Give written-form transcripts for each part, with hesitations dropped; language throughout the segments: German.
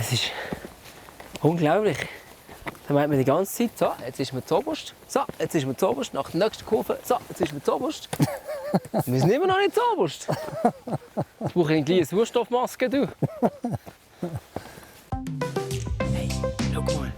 Es ist unglaublich. Da meint man die ganze Zeit, so, jetzt ist man zuoberst, so, jetzt ist man zuoberst, nach der nächsten Kurve, so, jetzt ist man zuoberst. Wir sind immer noch nicht zuoberst. Jetzt brauche ich eine kleine Sauerstoffmaske, du. Hey, schau mal.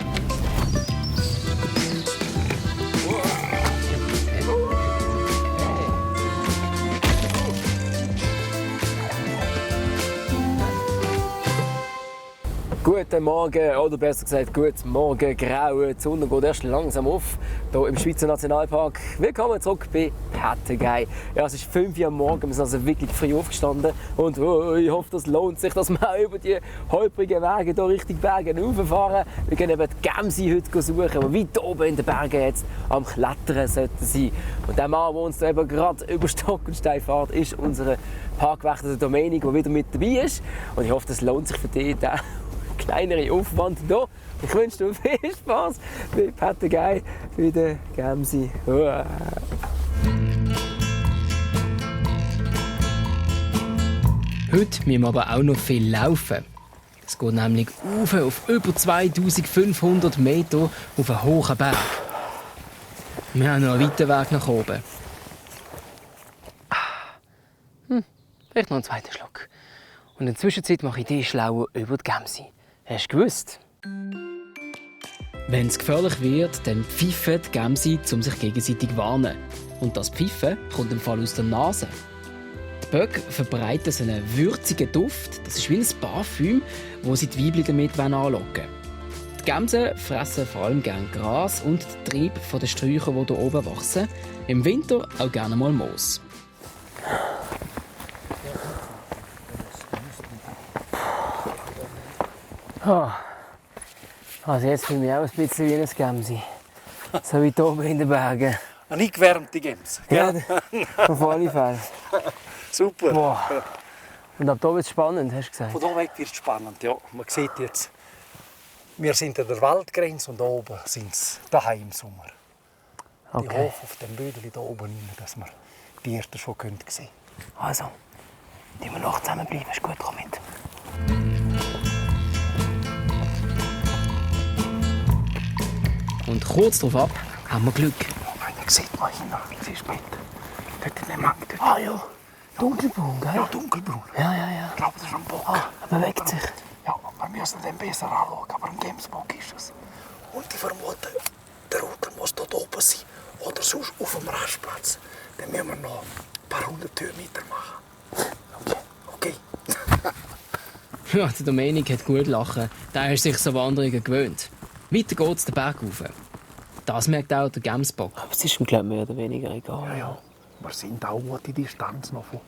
Guten Morgen, oder besser gesagt, guten Morgen, graue. Die Sonne geht erst langsam auf, hier im Schweizer Nationalpark. Willkommen zurück bei Pattagei. Ja, es ist 5 Uhr am Morgen, wir sind also wirklich früh aufgestanden. Und ich hoffe, das lohnt sich, dass wir auch über die holprigen Wege hier Richtung Berge rauffahren. Wir gehen eben die Gämse heute suchen, die weit oben in den Bergen jetzt am Klettern sollten sein. Und der Mann, der uns da eben gerade über Stock und Stein fährt, ist unser Parkwächter Dominik, der wieder mit dabei ist. Und ich hoffe, das lohnt sich für dich. Kleinere Aufwand hier. Ich wünsche dir viel Spaß bei Pattagei, bei den Gämsen. Heute müssen wir aber auch noch viel laufen. Es geht nämlich auf über 2500 Meter auf einen hohen Berg. Wir haben noch einen weiten Weg nach oben. Vielleicht noch einen zweiten Schluck. Und in der Zwischenzeit mache ich dich schlau über die Gämse. Hast du gewusst? Wenn es gefährlich wird, dann pfeifen die Gämse, um sich gegenseitig zu warnen. Und das Pfeifen kommt im Fall aus der Nase. Die Böcke verbreiten so einen würzigen Duft. Das ist wie ein Parfüm, das sie die Weibchen damit anlocken wollen. Die Gämse fressen vor allem gerne Gras und den Trieb der Sträucher, die hier oben wachsen. Im Winter auch gerne mal Moos. Also jetzt fühle ich mich auch ein bisschen wie ein Gämsi. So weit oben in den Bergen. Eine eingewärmte Gämse. Ja, auf alle Fälle. Super. Wow. Und ab hier wird es spannend, hast du gesagt? Von hier weg wird es spannend, ja. Man sieht jetzt, wir sind an der Waldgrenze und da oben sind sie daheim im Sommer. Okay. Ich hoffe auf dem Bödeli da oben rein, dass wir die ersten schon sehen können. Also, die wir noch zusammenbleiben, ist gut, komm mit. Und kurz darauf ab haben wir Glück. Moment, da sieht man hin, siehst du mit? Dort in dem Hang. Ah ja, dunkelbraun, gell? Ja, dunkelbraun. Ja. Ich glaube, das ist ein Bock. Ah, er bewegt sich. Ja, wir müssen den besser anschauen, aber ein Gemsbock ist es. Und ich vermute, der Rudel muss dort oben sein oder sonst auf dem Rastplatz. Dann müssen wir noch ein paar 100 Höhenmeter machen. Okay. Ja, der Dominik hat gut lachen. Der ist sich so Wanderungen gewöhnt. Weiter geht's den Berg rauf. Das merkt auch der Gemsbock. Aber es ist ihm, glaube ich, mehr oder weniger egal. Ja. Wir sind auch die Distanz noch von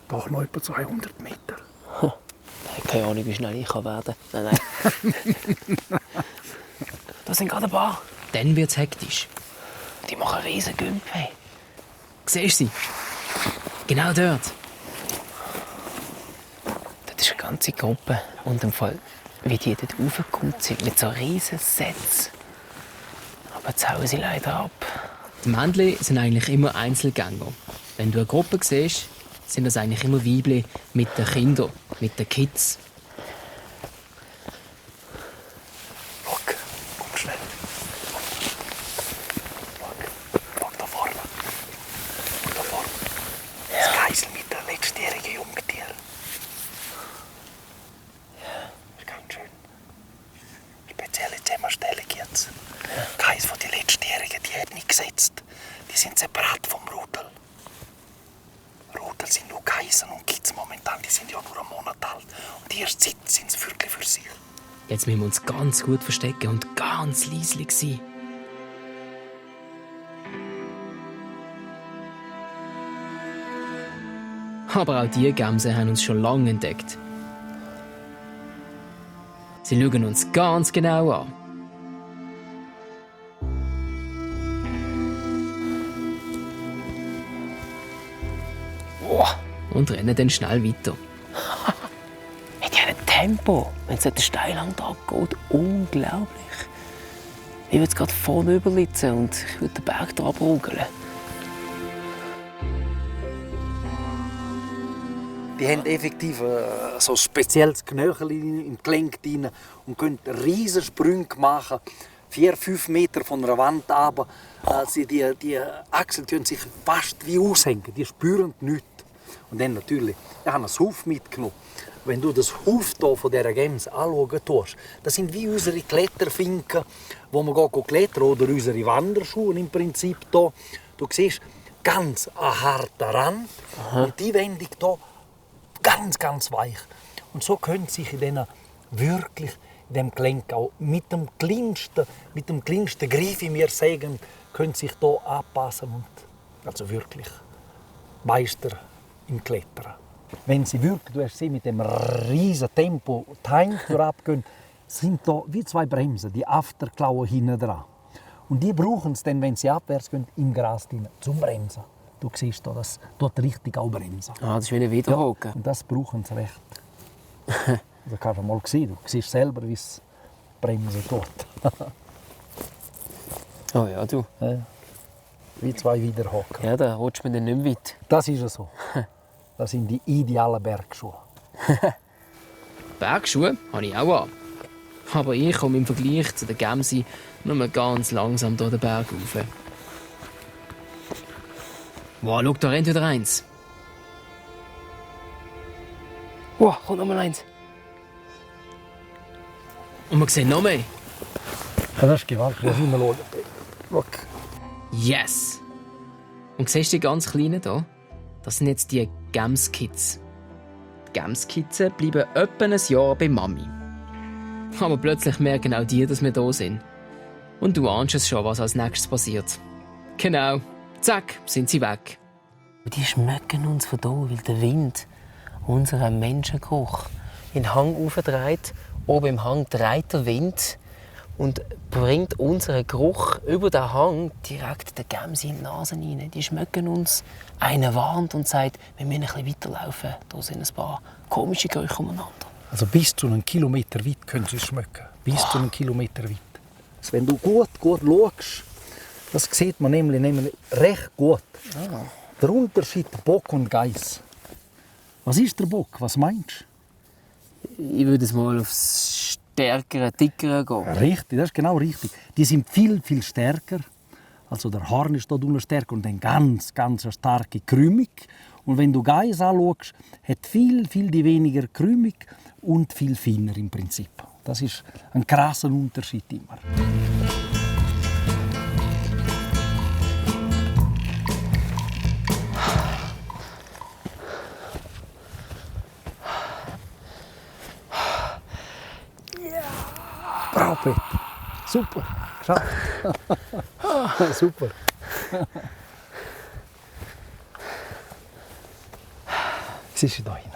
doch noch etwa 200 Meter. Ich habe keine Ahnung, wie schnell ich werden kann. Nein. Da sind gerade ein paar. Dann wird es hektisch. Die machen riesen Gümpfe. Hey. Siehst du sie? Genau dort. Das ist eine ganze Gruppe. Und im Fall, wie die dort raufgekommen sind, mit so riesen Sätzen. Aber jetzt hauen sie leider ab. Die Männchen sind eigentlich immer Einzelgänger. Wenn du eine Gruppe siehst, sind das eigentlich immer Weibchen mit den Kindern, mit den Kids. Schau, komm schnell. Schau da vorne. Da vorne. Das Geisel mit der letztjährigen Jungtier. Ja, ist ganz schön. Spezielle Zusammenstellung jetzt. Keins von den letztjährigen, die hat nicht gesetzt. Die sind separat vom Rudel. Rudel sind nur Geißen und Kids momentan, die sind ja nur einen Monat alt. Und erst seit sind sie wirklich für sich. Jetzt müssen wir uns ganz gut verstecken und ganz leise sein. Aber auch die Gämse haben uns schon lange entdeckt. Sie schauen uns ganz genau an. Und rennen dann schnell weiter. Hey, die haben ein Tempo, wenn es den Steilhang geht. Unglaublich. Ich würde jetzt gerade vorne überlitzen und ich würde den Berg runterrugeln. Die haben effektiv so ein spezielles Knöchel im Gelenk drin und können riesige Sprünge machen. 4-5 Meter von einer Wand runter. Die Achseln können sich fast wie aushängen. Die spüren nichts. Und dann natürlich, ich habe ein Huf mitgenommen. Wenn du das Huf hier von dieser Gems anschauen tust, das sind wie unsere Kletterfinken, wo man klettern oder unsere Wanderschuhe im Prinzip hier. Du siehst ganz einen harten Rand und die Wendung hier ganz, ganz weich. Und so können sich in dem Gelenk auch mit dem kleinsten Griff, wie wir sagen, können sich hier anpassen und also wirklich Meister im Klettern. Wenn sie wirklich, du hast sie mit dem riesen Tempo die Heimtür abgehen, sind da wie zwei Bremsen, die Afterklauen hinten dran. Und die brauchen es dann, wenn sie abwärts gehen, im Gras drin, zum Bremsen. Du siehst hier, das tut richtig auch bremsen. Ah, das ist wie ein Wiederhocken. Ja, und das brauchen sie recht. Das kannst du mal sehen. Du siehst selber, wie es bremsen tut. Oh ja, du. Ja. Wie zwei Wiederhocken. Ja, da rutscht man dann nicht mehr weit. Das ist so. Das sind die idealen Bergschuhe. Bergschuhe habe ich auch an. Aber ich komme im Vergleich zu der Gemsi nur ganz langsam durch den Berg rauf. Wow, schau, da rennt wieder eins. Wow, kommt noch mal eins. Und wir sehen noch mehr. Ja, das ist gewaltig. Das ist immer Look. Yes! Und siehst du die ganz Kleinen hier? Das sind jetzt die Gemskids. Die Gemskids bleiben etwa ein Jahr bei Mami. Aber plötzlich merken auch die, dass wir hier sind. Und du ahnst es schon, was als nächstes passiert. Genau. Zack, sind sie weg. Die schmecken uns von hier, weil der Wind unseren Menschengeruch in den Hang aufdreht. Oben im Hang dreht der Wind und bringt unseren Geruch über den Hang direkt der Gemse in die Nase rein. Die schmecken uns. Einer warnt und sagt, wir müssen ein bisschen weiterlaufen. Da sind ein paar komische Gerüche umeinander. Also bis zu einem Kilometer weit können sie es schmecken. Bis zu einem Kilometer weit. Also wenn du gut schaust, das sieht man nämlich recht gut. Der Unterschied Bock und Geiss. Was ist der Bock? Was meinst du? Ich würde es mal aufs stärkere, dickere gehen. Richtig, das ist genau richtig. Die sind viel, viel stärker. Also der Horn ist hier stärker und dann ganz, ganz eine starke Krümmung. Und wenn du Geiss anschaust, hat viel, viel weniger Krümmung und viel feiner im Prinzip. Das ist ein krasser Unterschied immer. Bravo, Peter. Super. Geschafft. Super. Siehst du da hinten?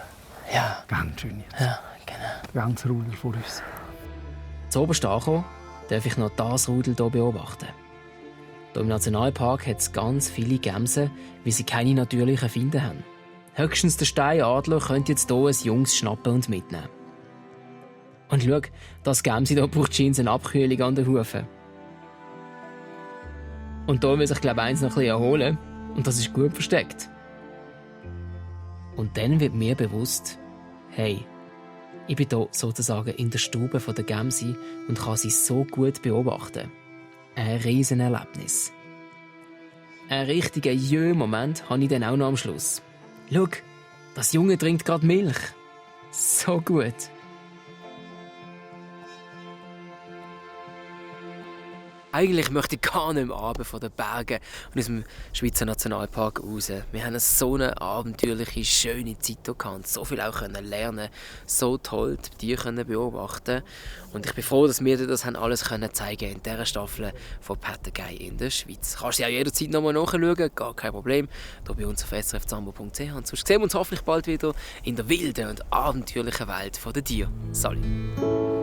Ja. Ganz schön jetzt. Ja, genau. Ganz Rudel vor uns. Zu oberst angekommen, darf ich noch das Rudel hier beobachten. Hier im Nationalpark hat es ganz viele Gämsen, wie sie keine natürlichen Feinde haben. Höchstens der Steinadler könnte jetzt hier ein Jungs schnappen und mitnehmen. Und schau, das Gämsi hier braucht Jeans eine Abkühlung an den Hufen. Und hier will sich, glaube ich, eins noch ein bisschen erholen. Und das ist gut versteckt. Und dann wird mir bewusst, hey, ich bin hier sozusagen in der Stube der Gemsi und kann sie so gut beobachten. Ein Riesenerlebnis. Einen richtigen Jö-Moment habe ich dann auch noch am Schluss. Schau, das Junge trinkt gerade Milch. So gut. Eigentlich möchte ich gar nicht mehr runter von den Bergen und aus dem Schweizer Nationalpark raus. Wir haben so eine abenteuerliche, schöne Zeit hier gehabt, so viel auch lernen, so toll die Tiere beobachten. Und ich bin froh, dass wir dir das alles zeigen in dieser Staffel von Pattagei in der Schweiz. Du kannst sie auch jederzeit nochmal nachschauen, gar kein Problem. Hier bei uns auf srfzambo.ch. Und sonst sehen wir uns hoffentlich bald wieder in der wilden und abenteuerlichen Welt der Tiere. Salut!